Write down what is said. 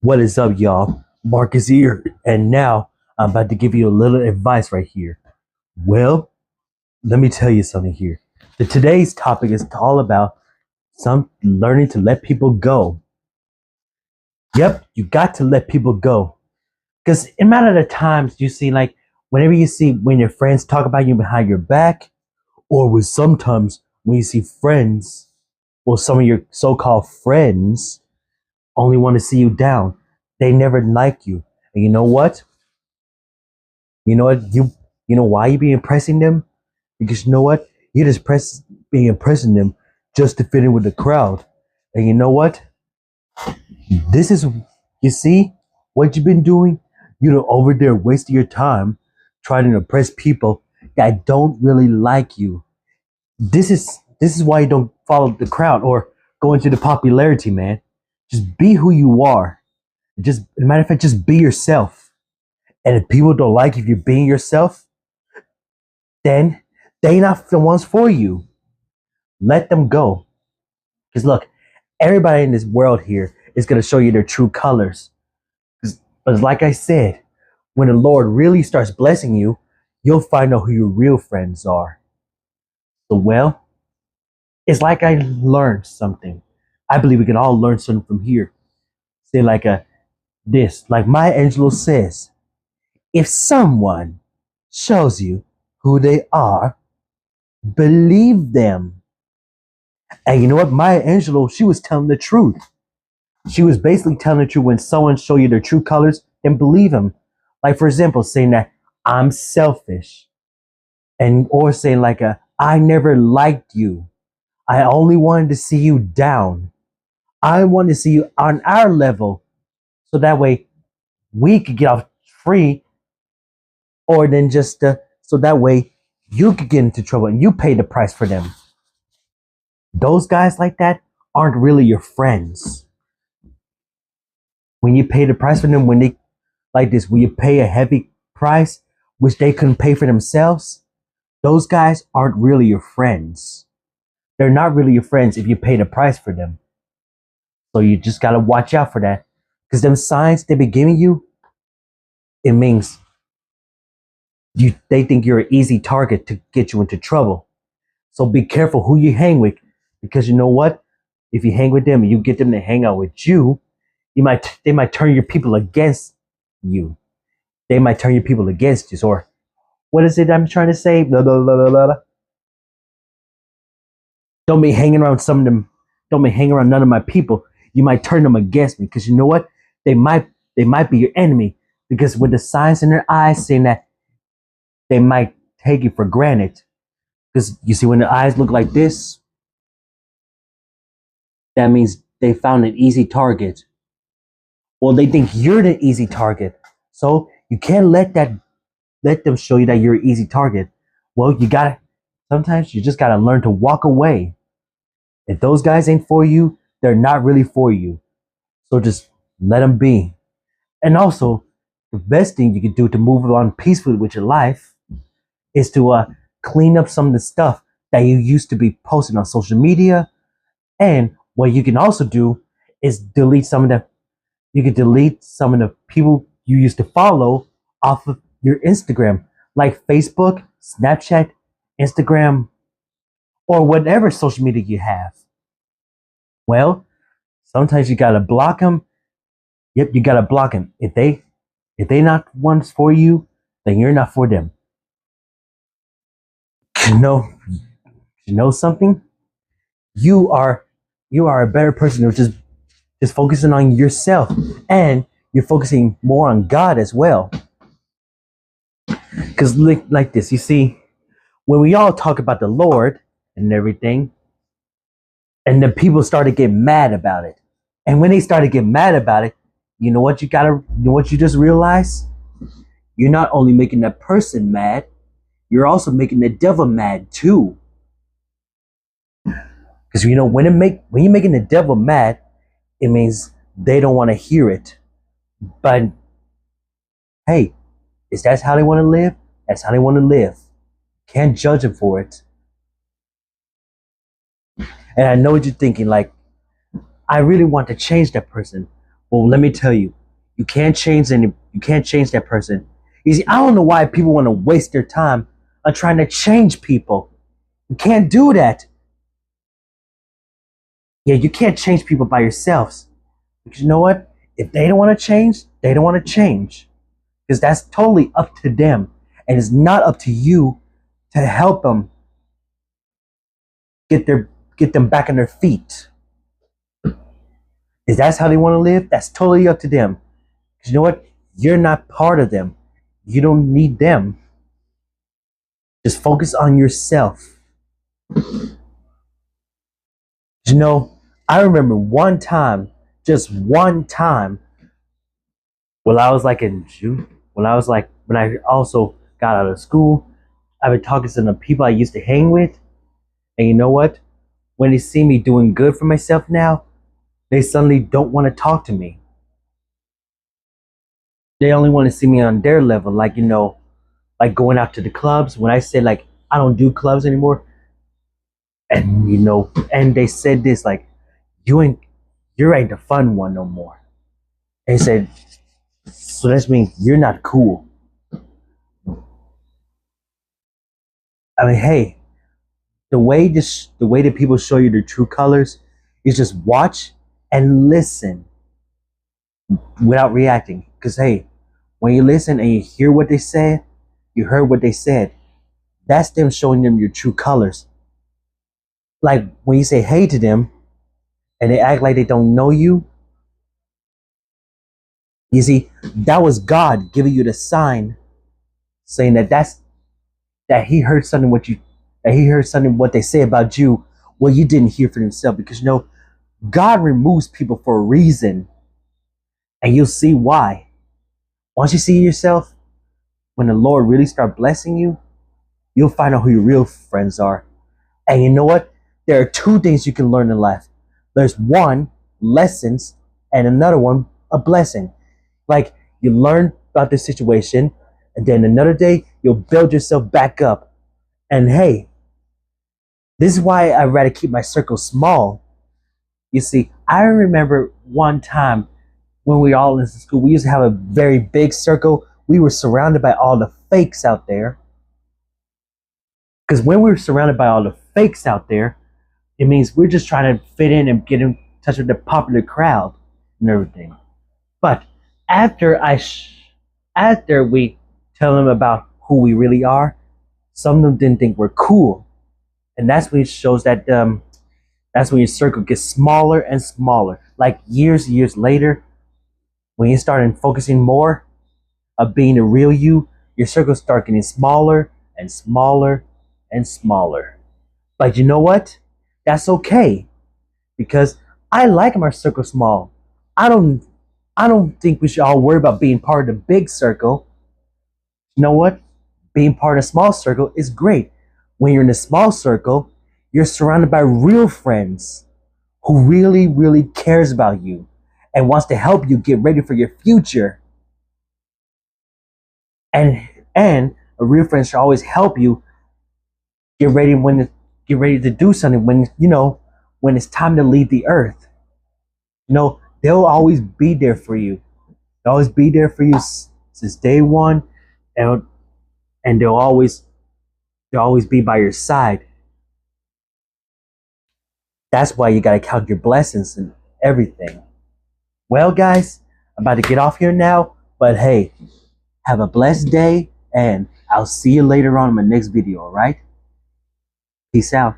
What is up, y'all? Marcus here, and now I'm about to give you a little advice right here. Well, let me tell you something here. Today's topic is all about some learning to let people go. Yep, you got to let people go. Because in a matter of times you see, like, whenever you see when your friends talk about you behind your back, or with sometimes when you see friends, or some of your so-called friends only want to see you down. They never like you. And you know what? You know what? You know why you be impressing them? Because you know what? You just being impressing them just to fit in with the crowd. And you know what? This is you see what you've been doing? You're over there wasting your time trying to impress people that don't really like you. This is why you don't follow the crowd or go into the popularity, man. Just be who you are. Just, as a matter of fact, just be yourself. And if people don't like if you're being yourself, then they not the ones for you. Let them go. Because look, everybody in this world here is going to show you their true colors. But like I said, when the Lord really starts blessing you, you'll find out who your real friends are. So, well, it's like I learned something. I believe we can all learn something from here. Say like Maya Angelou says, if someone shows you who they are, believe them. And you know what? Maya Angelou, she was telling the truth. She was basically telling the truth. When someone show you their true colors, then believe them. Like, for example, saying that I'm selfish, and or saying I never liked you. I only wanted to see you down. I want to see you on our level, so that way we could get off free, or then just so that way you could get into trouble and you pay the price for them. Those guys like that aren't really your friends. When you pay the price for them, when they like this, when you pay a heavy price, which they couldn't pay for themselves, those guys aren't really your friends. They're not really your friends if you pay the price for them. So you just gotta watch out for that. Because them signs they be giving you, it means they think you're an easy target to get you into trouble. So be careful who you hang with, because you know what? If you hang with them and you get them to hang out with you, they might turn your people against you. They might turn your people against you. Or what is it I'm trying to say? Blah, blah, blah, blah, blah. Don't be hanging around some of them. Don't be hanging around none of my people. You might turn them against me, because you know what? They might be your enemy, because with the signs in their eyes saying that they might take you for granted. Because you see, when the eyes look like this, that means they found an easy target. Well, they think you're the easy target. So you can't let them show you that you're an easy target. Well, sometimes you just gotta learn to walk away. If those guys ain't for you, they're not really for you. So just let them be. And also, the best thing you can do to move on peacefully with your life is to clean up some of the stuff that you used to be posting on social media. And what you can also do is delete some of the people you used to follow off of your Instagram, like Facebook, Snapchat, Instagram, or whatever social media you have. Well, sometimes you gotta block them. Yep, you gotta block them. If they not ones for you, then you're not for them. You know, you know something? You are a better person of just focusing on yourself, and you're focusing more on God as well. Because like this, you see, when we all talk about the Lord and everything, and the people started getting mad about it. And when they started getting mad about it, you know what you just realized? You're not only making that person mad, you're also making the devil mad too. Because you know, when you're making the devil mad, it means they don't want to hear it. But hey, is that how they want to live? That's how they want to live. Can't judge them for it. And I know what you're thinking, like, I really want to change that person. Well, let me tell you, you can't change that person. You see, I don't know why people want to waste their time on trying to change people. You can't do that. Yeah, you can't change people by yourselves. Because you know what? If they don't want to change, they don't want to change. Because that's totally up to them. And it's not up to you to help them get them back on their feet. If that's how they want to live, that's totally up to them. Because you know what? You're not part of them. You don't need them. Just focus on yourself. You know, I remember one time, just one time, when I was like in June, when I also got out of school, I've been talking to the people I used to hang with. And you know what? When they see me doing good for myself now, they suddenly don't want to talk to me. They only want to see me on their level, like, like going out to the clubs. When I said, like, I don't do clubs anymore, and and they said this, like, you ain't the fun one no more. They said, so that means you're not cool. I mean, hey, the way that people show you their true colors is just watch and listen without reacting. Because hey, when you listen and you hear what they said, you heard what they said, that's them showing them your true colors. Like when you say hey to them and they act like they don't know you, you see, that was God giving you the sign saying that he heard something what they say about you, what you didn't hear for yourself. Because God removes people for a reason, and you'll see why. Once you see yourself, when the Lord really start blessing you, you'll find out who your real friends are. And you know what? There are two things you can learn in life. There's one, lessons, and another one, a blessing. Like you learn about this situation, and then another day you'll build yourself back up. And hey, this is why I rather keep my circle small. You see, I remember one time when we were all in school, we used to have a very big circle. We were surrounded by all the fakes out there. Because when we were surrounded by all the fakes out there, it means we're just trying to fit in and get in touch with the popular crowd and everything. But after after we tell them about who we really are, some of them didn't think we're cool. And that's when it shows that that's when your circle gets smaller and smaller. Like years later, when you start focusing more of being the real you, your circle start getting smaller and smaller and smaller. But you know what? That's okay, because I like my circle small. I don't think we should all worry about being part of the big circle. You know what? Being part of a small circle is great. When you're in a small circle, you're surrounded by real friends who really, really cares about you and wants to help you get ready for your future. And a real friend should always help you get ready to do something when it's time to leave the earth. They'll always be there for you. They'll always be there for you since day one, and they'll always be by your side. That's why you gotta count your blessings and everything. Well, guys, I'm about to get off here now, but hey, have a blessed day, and I'll see you later on in my next video, alright? Peace out.